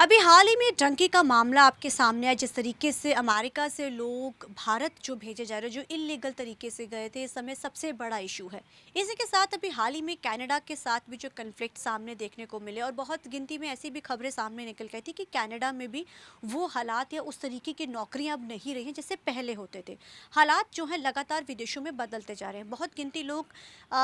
अभी हाल ही में डंकी का मामला आपके सामने आया। जिस तरीके से अमेरिका से लोग भारत जो भेजे जा रहे हैं, जो इलीगल तरीके से गए थे, इस समय सबसे बड़ा इशू है। इसी के साथ अभी हाल ही में कनाडा के साथ भी जो कन्फ्लिक्ट सामने देखने को मिले और बहुत गिनती में ऐसी भी खबरें सामने निकल गई थी कि कनाडा में भी वो हालात या उस तरीके की नौकरियां अब नहीं रही हैं जैसे पहले होते थे। हालात जो हैं लगातार विदेशों में बदलते जा रहे हैं। बहुत गिनती लोग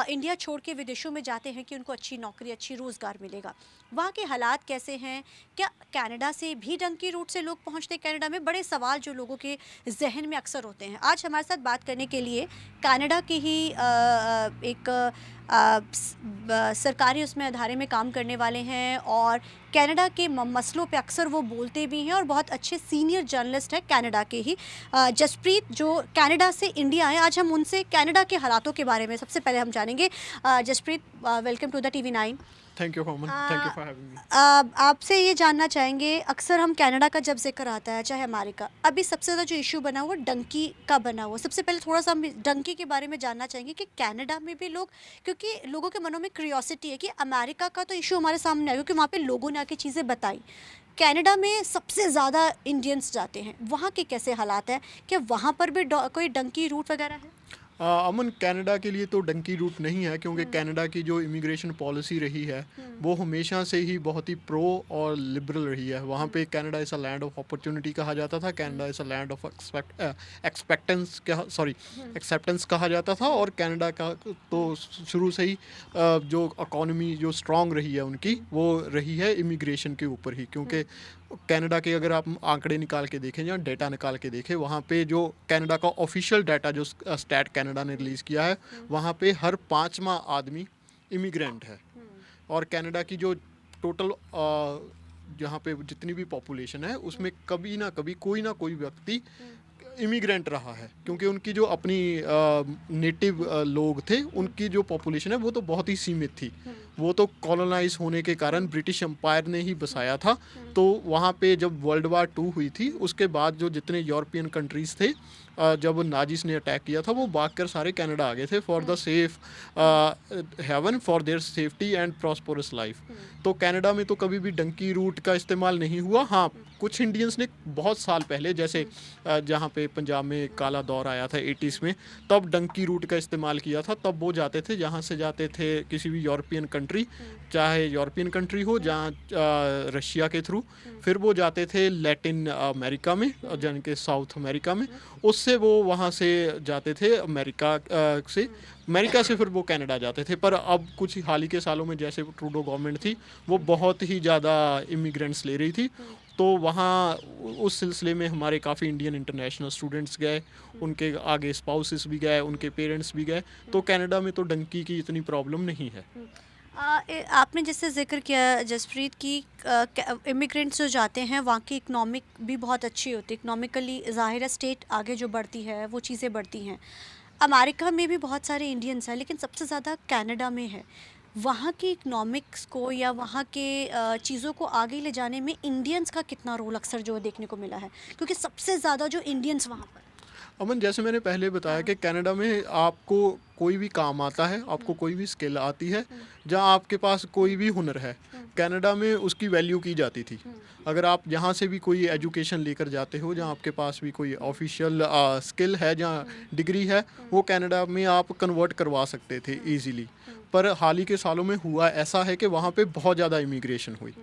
इंडिया छोड़ के विदेशों में जाते हैं कि उनको अच्छी नौकरी, अच्छी रोज़गार मिलेगा। वहाँ के हालात कैसे हैं? क्या कनाडा से भी डंकी रूट से लोग पहुंचते कनाडा में? बड़े सवाल जो लोगों के जहन में अक्सर होते हैं। आज हमारे साथ बात करने के लिए कनाडा के ही एक सरकारी उसमें अदारे में काम करने वाले हैं और कनाडा के मसलों पे अक्सर वो बोलते भी हैं और बहुत अच्छे सीनियर जर्नलिस्ट हैं कनाडा के ही, जसप्रीत, जो कनाडा से इंडिया आए। आज हम उनसे कनाडा के हालातों के बारे में सबसे पहले हम जानेंगे। Jaspreet, welcome to the TV9। Thank you common, thank you for having me. आपसे ये जानना चाहेंगे, अक्सर हम कनाडा का जब जिक्र आता है, चाहे अमेरिका, अभी सबसे ज़्यादा जो इशू बना हुआ डंकी का बना हुआ। सबसे पहले थोड़ा सा हम डंकी के बारे में जानना चाहेंगे कि कनाडा में भी लोग, क्योंकि लोगों के मनों में क्यूरियोसिटी है कि अमेरिका का तो इशू हमारे सामने आया क्योंकि वहाँ पे लोगों ने आके चीज़ें बताई। कनाडा में सबसे ज़्यादा इंडियंस जाते हैं, वहाँ के कैसे हालात हैं? क्या वहाँ पर भी कोई डंकी रूट वगैरह है? अमन, कनाडा के लिए तो डंकी रूट नहीं है क्योंकि कनाडा की जो इमिग्रेशन पॉलिसी रही है वो हमेशा से ही बहुत ही प्रो और लिबरल रही है। वहाँ पे Canada is a land of opportunity कहा जाता था, Canada is a land of acceptance कहा जाता था। और कनाडा का तो शुरू से ही जो इकॉनमी जो स्ट्रांग रही है उनकी, वो रही है इमिग्रेशन के ऊपर ही। क्योंकि कनाडा के अगर आप आंकड़े निकाल के देखें या डेटा निकाल के देखें, वहाँ पे जो कनाडा का ऑफिशियल डाटा जो स्टैट कनाडा ने रिलीज़ किया है, वहाँ पे हर 5वां आदमी इमिग्रेंट है। और कनाडा की जो टोटल जहाँ पे जितनी भी पॉपुलेशन है उसमें कभी ना कोई व्यक्ति इमिग्रेंट रहा है। क्योंकि उनकी जो अपनी नेटिव लोग थे, उनकी जो पॉपुलेशन है वो तो बहुत ही सीमित थी। वो तो कॉलोनाइज होने के कारण ब्रिटिश एम्पायर ने ही बसाया था। तो वहाँ पे जब वर्ल्ड वार 2 हुई थी, उसके बाद जो जितने यूरोपियन कंट्रीज़ थे, जब नाजिस ने अटैक किया था, वो भाग कर सारे कनाडा आ गए थे for the safe haven, for their safety and prosperous life. तो कनाडा में तो कभी भी डंकी रूट का इस्तेमाल नहीं हुआ। हाँ, कुछ इंडियंस ने बहुत साल पहले, जैसे जहाँ पे पंजाब में काला दौर आया था 80s में, तब डंकी रूट का इस्तेमाल किया था। तब वो जाते थे, जहाँ से जाते थे किसी भी यूरोपियन कंट्री, चाहे यूरोपियन कंट्री हो, जहाँ रशिया के थ्रू, फिर वो जाते थे लैटिन अमेरिका में, यानी कि साउथ अमेरिका में। उससे वो वहाँ से जाते थे अमेरिका से फिर वो कनाडा जाते थे। पर अब कुछ हाल ही के सालों में, जैसे ट्रूडो गवर्नमेंट थी, वो बहुत ही ज़्यादा इमिग्रेंट्स ले रही थी। तो वहाँ उस सिलसिले में हमारे काफ़ी इंडियन इंटरनेशनल स्टूडेंट्स गए, उनके आगे स्पाउसेस भी गए, उनके पेरेंट्स भी गए। तो कनाडा में तो डंकी की इतनी प्रॉब्लम नहीं है। आपने जैसे जिक्र किया जसप्रीत की, इमिग्रेंट्स जो जाते हैं वहाँ की इकनॉमिक भी बहुत अच्छी होती है। इकनॉमिकली ज़ाहिर है स्टेट आगे जो बढ़ती है वो चीज़ें बढ़ती हैं। अमेरिका में भी बहुत सारे इंडियंस हैं, लेकिन सबसे ज़्यादा कनाडा में है। वहाँ की इकनॉमिक्स को या वहाँ के चीज़ों को आगे ले जाने में इंडियंस का कितना रोल अक्सर जो देखने को मिला है, क्योंकि सबसे ज़्यादा जो इंडियंस वहाँ पर। अमन, जैसे मैंने पहले बताया कि कनाडा में आपको कोई भी काम आता है, आपको कोई भी स्किल आती है, जहाँ आपके पास कोई भी हुनर है, कनाडा में उसकी वैल्यू की जाती थी। अगर आप यहाँ से भी कोई एजुकेशन लेकर जाते हो, जहाँ आपके पास भी कोई ऑफिशियल स्किल है, जहाँ डिग्री है, वो कनाडा में आप कन्वर्ट करवा सकते थे ईजीली। पर हाल ही के सालों में हुआ ऐसा है कि वहाँ पे बहुत ज़्यादा इमिग्रेशन हुई।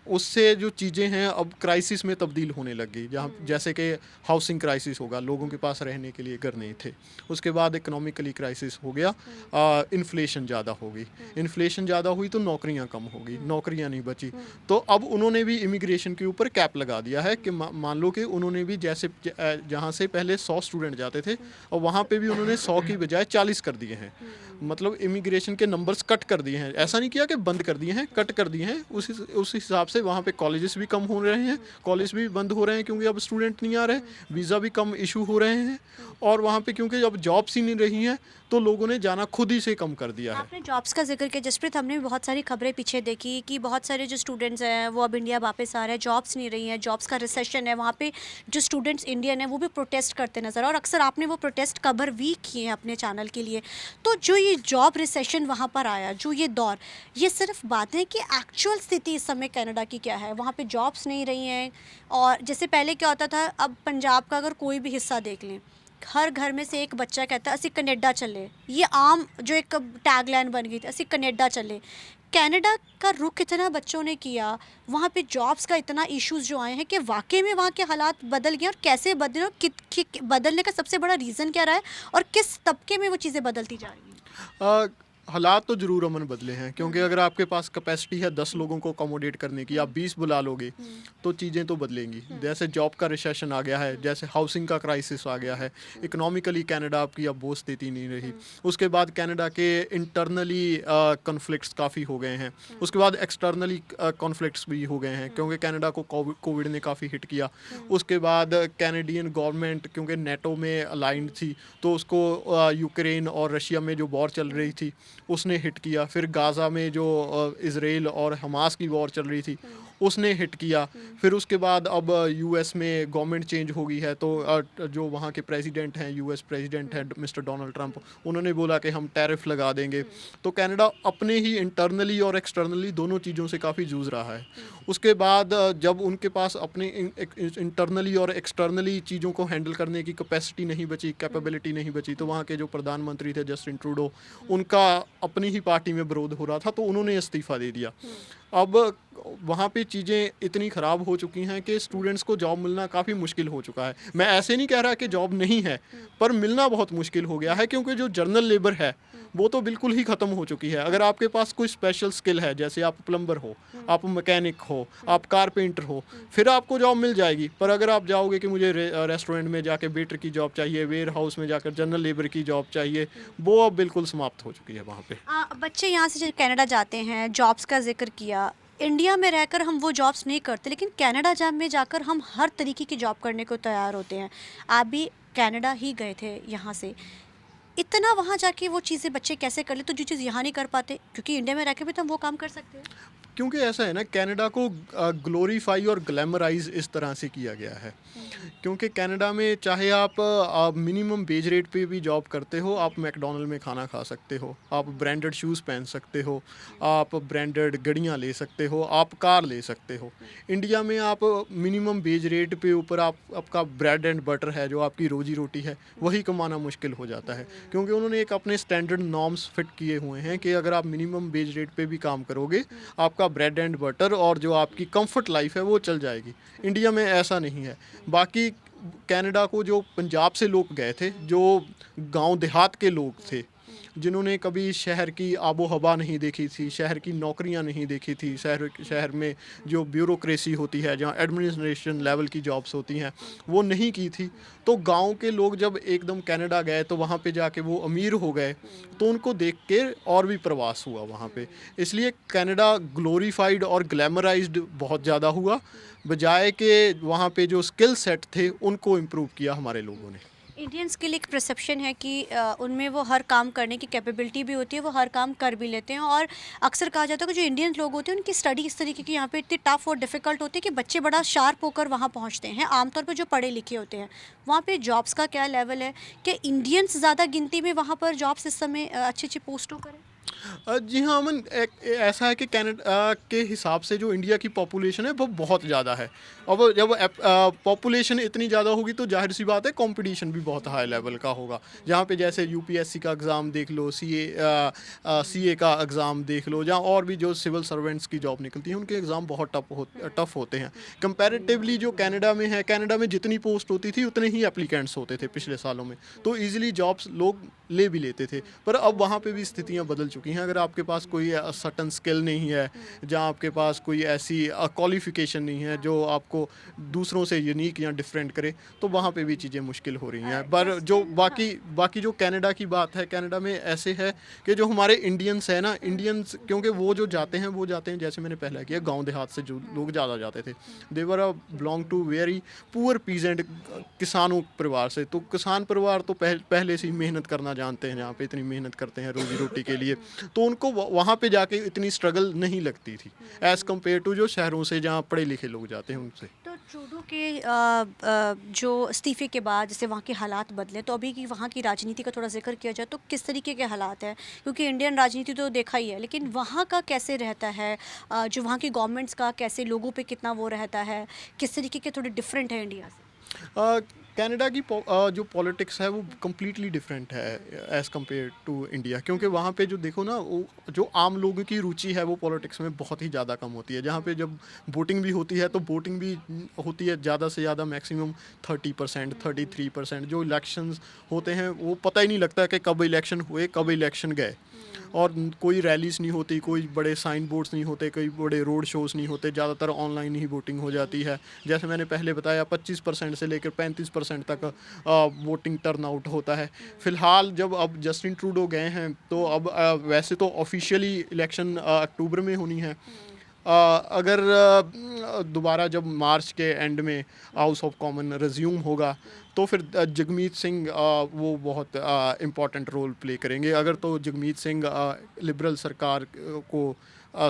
उससे जो चीज़ें हैं अब क्राइसिस में तब्दील होने लग गई। जहाँ जैसे कि हाउसिंग क्राइसिस होगा, लोगों के पास रहने के लिए घर नहीं थे। उसके बाद इकोनॉमिकली क्राइसिस हो गया, इन्फ्लेशन ज़्यादा हो गई। इन्फ्लेशन ज़्यादा हुई तो नौकरियाँ कम हो गई, नौकरियाँ नहीं बची। तो अब उन्होंने भी इमिग्रेशन के ऊपर कैप लगा दिया है कि मान लो कि उन्होंने भी जैसे जहाँ से पहले 100 स्टूडेंट जाते थे, और वहाँ पे भी उन्होंने 100 की बजाय 40 कर दिए हैं। मतलब इमिग्रेशन के नंबर्स कट कर दिए हैं। ऐसा नहीं किया कि बंद कर दिए हैं, कट कर दिए हैं। उस हिसाब से वहाँ पे कॉलेजेस भी कम हो रहे हैं, कॉलेज भी बंद हो रहे हैं क्योंकि अब स्टूडेंट नहीं आ रहे, वीज़ा भी कम इशू हो रहे हैं। और वहाँ पे क्योंकि अब जॉब्स ही नहीं रही हैं, तो लोगों ने जाना खुद ही से कम कर दिया है। आपने जॉब्स का जिक्र किया जसप्रीत, हमने भी बहुत सारी खबरें पीछे देखी कि बहुत सारे जो स्टूडेंट्स हैं वो अब इंडिया वापस आ रहे हैं, जॉब्स नहीं रही हैं, जॉब्स का रिसेशन है। वहाँ पे जो स्टूडेंट्स इंडियन हैं वो भी प्रोटेस्ट करते नजर, और अक्सर आपने वो प्रोटेस्ट कवर भी किए हैं अपने चैनल के लिए। तो जो ये जॉब रिसेशन वहाँ पर आया, जो ये दौर, ये सिर्फ बात है कि एक्चुअल स्थिति इस समय समय कनाडा की क्या है, वहाँ पे जॉब्स नहीं रही हैं। और जैसे पहले क्या होता था, अब पंजाब का अगर कोई भी हिस्सा देख लें, हर घर में से एक बच्चा कहता है असी कनेडा चले। ये आम जो एक टैगलाइन बन गई थी, असी कनेडा चले। कनाडा का रुख इतना बच्चों ने किया, वहाँ पे जॉब्स का इतना इश्यूज जो आए हैं कि वाकई में वहाँ के हालात बदल गए। और कैसे बदले और बदलने का सबसे बड़ा रीज़न क्या रहा है, और किस तबके में वो चीज़ें बदलती जा रही हैं? अ, हालात तो ज़रूर अमन बदले हैं, क्योंकि अगर आपके पास कैपेसिटी है 10 लोगों को अकोमोडेट करने की, आप 20 बुला लोगे तो चीज़ें तो बदलेंगी। जैसे जॉब का रिसेशन आ गया है, जैसे हाउसिंग का क्राइसिस आ गया है, इकोनॉमिकली कनाडा आपकी अब बोझ देती नहीं रही। उसके बाद कनाडा के इंटरनली कॉन्फ्लिक्ट्स काफ़ी हो गए हैं। उसके बाद एक्सटर्नली कॉन्फ्लिक्ट्स भी हो गए हैं, क्योंकि कनाडा को कोविड ने काफ़ी हिट किया। उसके बाद कैनेडियन गवर्नमेंट क्योंकि नेटो में अलाइंड थी, तो उसको यूक्रेन और रशिया में जो वॉर चल रही थी उसने हिट किया। फिर गाज़ा में जो इज़राइल और हमास की वॉर चल रही थी उसने हिट किया। फिर उसके बाद अब यूएस में गवर्नमेंट चेंज हो गई है, तो जो वहाँ के प्रेसिडेंट हैं, यूएस प्रेसिडेंट हैं मिस्टर डोनाल्ड ट्रंप, उन्होंने बोला कि हम टैरिफ लगा देंगे। तो कनाडा अपने ही इंटरनली और एक्सटर्नली दोनों चीज़ों से काफ़ी जूझ रहा है। उसके बाद जब उनके पास अपने इंटरनली और एक्सटर्नली चीज़ों को हैंडल करने की कैपेसिटी नहीं बची, कैपेबिलिटी नहीं बची, तो वहाँ के जो प्रधानमंत्री थे जस्टिन ट्रूडो, उनका अपनी ही पार्टी में विरोध हो रहा था, तो उन्होंने इस्तीफ़ा दे दिया। अब वहाँ पे चीज़ें इतनी ख़राब हो चुकी हैं कि स्टूडेंट्स को जॉब मिलना काफ़ी मुश्किल हो चुका है। मैं ऐसे नहीं कह रहा कि जॉब नहीं है, पर मिलना बहुत मुश्किल हो गया है, क्योंकि जो जर्नल लेबर है वो तो बिल्कुल ही ख़त्म हो चुकी है। अगर आपके पास कोई स्पेशल स्किल है, जैसे आप प्लम्बर हो, आप मैकेनिक हो, आप कारपेंटर हो, फिर आपको जॉब मिल जाएगी। पर अगर आप जाओगे कि मुझे रेस्टोरेंट में जाके वेटर की जॉब चाहिए, वेयर हाउस में जाकर जनरल लेबर की जॉब चाहिए, वो अब बिल्कुल समाप्त हो चुकी है वहाँ पे। बच्चे यहाँ से जो कनाडा जाते हैं, जॉब्स का जिक्र किया, इंडिया में रहकर हम वो जॉब्स नहीं करते, लेकिन कनाडा जॉब में जाकर हम हर तरीके की जॉब करने को तैयार होते हैं। आप भी कनाडा ही गए थे यहाँ से, इतना वहाँ जाके वो चीज़ें बच्चे कैसे कर ले, तो जो चीज़ यहाँ नहीं कर पाते, क्योंकि इंडिया में रह के भी तो हम वो काम कर सकते हैं। क्योंकि ऐसा है ना, कनाडा को ग्लोरीफाई और ग्लैमराइज इस तरह से किया गया है। क्योंकि कनाडा में चाहे आप मिनिमम वेज रेट पे भी जॉब करते हो, आप मैकडॉनल्ड में खाना खा सकते हो, आप ब्रांडेड शूज़ पहन सकते हो, आप ब्रांडेड गाड़ियाँ ले सकते हो, आप कार ले सकते हो। इंडिया में आप मिनिमम वेज रेट पे ऊपर आपका ब्रेड एंड बटर है, जो आपकी रोजी रोटी है, वही कमाना मुश्किल हो जाता है। क्योंकि उन्होंने एक अपने स्टैंडर्ड नॉर्म्स फिट किए हुए हैं कि अगर आप मिनिमम वेज रेट पे भी काम करोगे, आपका ब्रेड एंड बटर और जो आपकी कंफर्ट लाइफ है वो चल जाएगी। इंडिया में ऐसा नहीं है। बाकी कनाडा को जो पंजाब से लोग गए थे, जो गांव देहात के लोग थे, जिन्होंने कभी शहर की आबो हवा नहीं देखी थी, शहर की नौकरियां नहीं देखी थी, शहर में जो ब्यूरोक्रेसी होती है, जहाँ एडमिनिस्ट्रेशन लेवल की जॉब्स होती हैं, वो नहीं की थी, तो गांव के लोग जब एकदम कनाडा गए तो वहाँ पे जाके वो अमीर हो गए, तो उनको देख के और भी प्रवास हुआ वहाँ पे। इसलिए कनाडा ग्लोरीफाइड और ग्लैमराइज्ड बहुत ज़्यादा हुआ, बजाय कि वहाँ पे जो स्किल सेट थे उनको इम्प्रूव किया हमारे लोगों ने। इंडियंस के लिए एक परसेप्शन है कि उनमें वो हर काम करने की कैपेबिलिटी भी होती है, वो हर काम कर भी लेते हैं। और अक्सर कहा जाता है कि जो इंडियन लोग होते हैं उनकी स्टडी इस तरीके की यहाँ पे इतनी टफ और डिफ़िकल्ट होती है कि बच्चे बड़ा शार्प होकर वहाँ पहुँचते हैं। आमतौर पर जो पढ़े लिखे होते हैं, वहाँ पे जॉब्स का क्या लेवल है, कि इंडियंस ज़्यादा गिनती में वहाँ पर जॉब्स इस समय अच्छी अच्छी पोस्टों पर है? जी हाँ अमन, ऐसा है कि कनाडा के हिसाब से जो इंडिया की पॉपुलेशन है वो बहुत ज़्यादा है। अब जब पॉपुलेशन इतनी ज़्यादा होगी तो जाहिर सी बात है कंपटीशन भी बहुत हाई लेवल का होगा। जहाँ पे जैसे यूपीएससी का एग्ज़ाम देख लो, सीए का एग्ज़ाम देख लो, जहाँ और भी जो सिविल सर्वेंट्स की जॉब निकलती है उनके एग्ज़ाम बहुत टफ होते हैं कंपैरेटिवली। जो कनाडा में है, कनाडा में जितनी पोस्ट होती थी उतने ही एप्लीकेंट्स होते थे पिछले सालों में, तो ईजिली जॉब्स लोग ले भी लेते थे। पर अब वहाँ पे भी स्थितियाँ बदल चुकी हैं। अगर आपके पास कोई सर्टन स्किल नहीं है, जहाँ आपके पास कोई ऐसी क्वालिफिकेशन नहीं है जो आपको दूसरों से यूनिक या डिफरेंट करे, तो वहाँ पे भी चीज़ें मुश्किल हो रही हैं। पर जो बाकी जो कनाडा की बात है, कनाडा में ऐसे है कि जो हमारे इंडियंस है ना, इंडियंस क्योंकि वो जाते हैं जैसे मैंने पहले किया, गांव देहात से जो लोग ज़्यादा जाते थे, they were belong to very poor peasant, किसानों परिवार से। तो किसान परिवार तो पहले से ही मेहनत करना जानते हैं, यहाँ पे इतनी मेहनत करते हैं रोजी रोटी के लिए, तो उनको वहाँ पे जाके इतनी स्ट्रगल नहीं लगती थी एज़ कम्पेयर टू जो शहरों से जहाँ पढ़े लिखे लोग जाते हैं उनसे। तो ट्रूडो के जो इस्तीफे के बाद जैसे वहाँ के हालात बदले, तो अभी की वहाँ की राजनीति का थोड़ा जिक्र किया जाए तो किस तरीके के हालात हैं? क्योंकि इंडियन राजनीति तो देखा ही है, लेकिन वहाँ का कैसे रहता है? जो वहाँ की गवर्नमेंट्स का कैसे लोगों पे कितना वो रहता है, किस तरीके के थोड़े डिफरेंट है इंडिया से? कनाडा की जो पॉलिटिक्स है वो कम्प्लीटली डिफरेंट है एज़ कम्पेयर टू इंडिया, क्योंकि वहाँ पे जो देखो ना वो जो आम लोगों की रुचि है वो पॉलिटिक्स में बहुत ही ज़्यादा कम होती है। जहाँ पे जब वोटिंग भी होती है तो वोटिंग भी होती है ज़्यादा से ज़्यादा मैक्सिमम 30%, 33%। जो इलेक्शंस होते हैं वो पता ही नहीं लगता कि कब इलेक्शन हुए, कब इलेक्शन गए। और कोई रैलीज नहीं होती, कोई बड़े साइन बोर्ड्स नहीं होते, कोई बड़े रोड शोज़ नहीं होते, ज़्यादातर ऑनलाइन ही वोटिंग हो जाती है। जैसे मैंने पहले बताया 25% से लेकर 35% तक वोटिंग टर्नआउट होता है। फ़िलहाल जब अब जस्टिन ट्रूडो गए हैं तो अब वैसे तो ऑफिशियली इलेक्शन अक्टूबर में होनी है। अगर दोबारा जब मार्च के एंड में हाउस ऑफ कॉमन रिज्यूम होगा तो फिर जगमीत सिंह वो बहुत इम्पॉर्टेंट रोल प्ले करेंगे। अगर तो जगमीत सिंह लिबरल सरकार को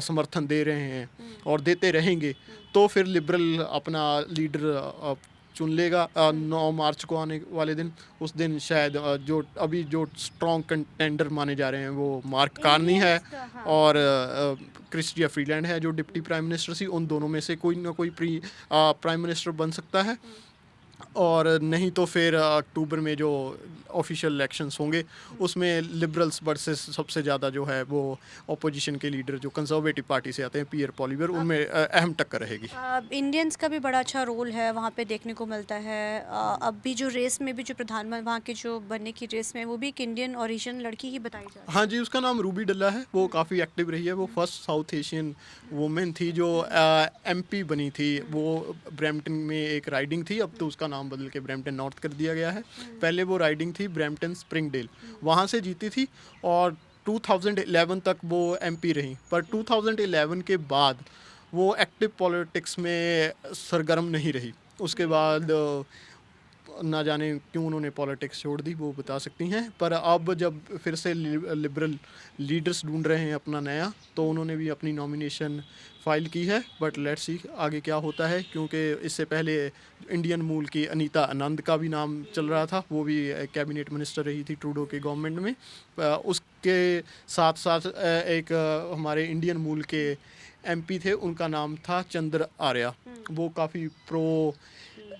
समर्थन दे रहे हैं और देते रहेंगे तो फिर लिबरल अपना लीडर चुन लेगा 9 मार्च को आने वाले दिन। उस दिन शायद जो अभी जो स्ट्रॉन्ग कंटेंडर माने जा रहे हैं वो मार्क कार्नी है इंडियंस का, हाँ। और क्रिस्टिया फ्रीलैंड है जो डिप्टी प्राइम मिनिस्टर थी। उन दोनों में से कोई ना कोई प्राइम मिनिस्टर बन सकता है। और नहीं तो फिर अक्टूबर में जो ऑफिशियल इलेक्शंस होंगे उसमें लिबरल्स वर्सेस सबसे ज़्यादा जो है वो अपोजिशन के लीडर जो कंजर्वेटिव पार्टी से आते हैं पियर पॉलिवर, उनमें अहम टक्कर रहेगी। इंडियंस का भी बड़ा अच्छा रोल है वहाँ पे देखने को मिलता है। अब भी जो रेस में भी जो प्रधानमंत्री वहाँ के जो बनने की रेस में वो भी एक इंडियन ओरिजिन लड़की ही बताई जा रही हाँ जी, उसका नाम रूबी डल्ला है। वो काफ़ी एक्टिव रही है। वो फर्स्ट साउथ एशियन वुमेन थी जो एमपी बनी थी। वो ब्रैम्पटन में एक राइडिंग थी, अब तो उसका नाम बदल के ब्रैम्पटन नॉर्थ कर दिया गया है। पहले वो राइडिंग थी ब्रैम्पटन स्प्रिंगडेल, वहाँ से जीती थी और 2011 तक वो एमपी रही। पर 2011 के बाद वो एक्टिव पॉलिटिक्स में सरगर्म नहीं रही। उसके बाद ना जाने क्यों उन्होंने पॉलिटिक्स छोड़ दी, वो बता सकती हैं। पर अब जब फिर से लिबरल लीडर्स ढूंढ रहे हैं अपना नया, तो उन्होंने भी अपनी नॉमिनेशन फाइल की है। बट लेट्स सी आगे क्या होता है, क्योंकि इससे पहले इंडियन मूल की अनीता आनंद का भी नाम चल रहा था। वो भी कैबिनेट मिनिस्टर रही थी ट्रूडो के गवर्नमेंट में। उसके साथ साथ एक हमारे इंडियन मूल के एमपी थे, उनका नाम था चंद्र आर्या। वो काफ़ी प्रो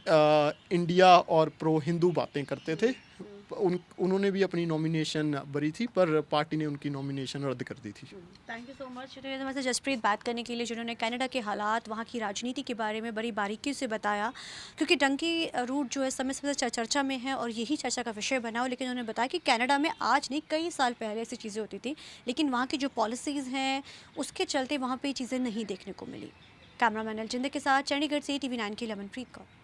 इंडिया और प्रो हिंदू बातें करते थे। उन्होंने भी अपनी नॉमिनेशन भरी थी पर पार्टी ने उनकी नॉमिनेशन रद्द कर दी थी। थैंक यू सो मच हमारे जसप्रीत बात करने के लिए, जिन्होंने कनाडा के हालात वहाँ की राजनीति के बारे में बड़ी बारीकी से बताया। क्योंकि डंकी रूट जो है समय समय से चर्चा में है और यही चर्चा का विषय बना हो, लेकिन उन्होंने बताया कि कनाडा में आज नहीं कई साल पहले ऐसी चीज़ें होती थी, लेकिन वहाँ की जो पॉलिसीज़ हैं उसके चलते वहाँ पर ये चीज़ें नहीं देखने को मिली। कैमरामैन अलजिंदर के साथ चंडीगढ़ से TV9 की लमनप्रीत कौर।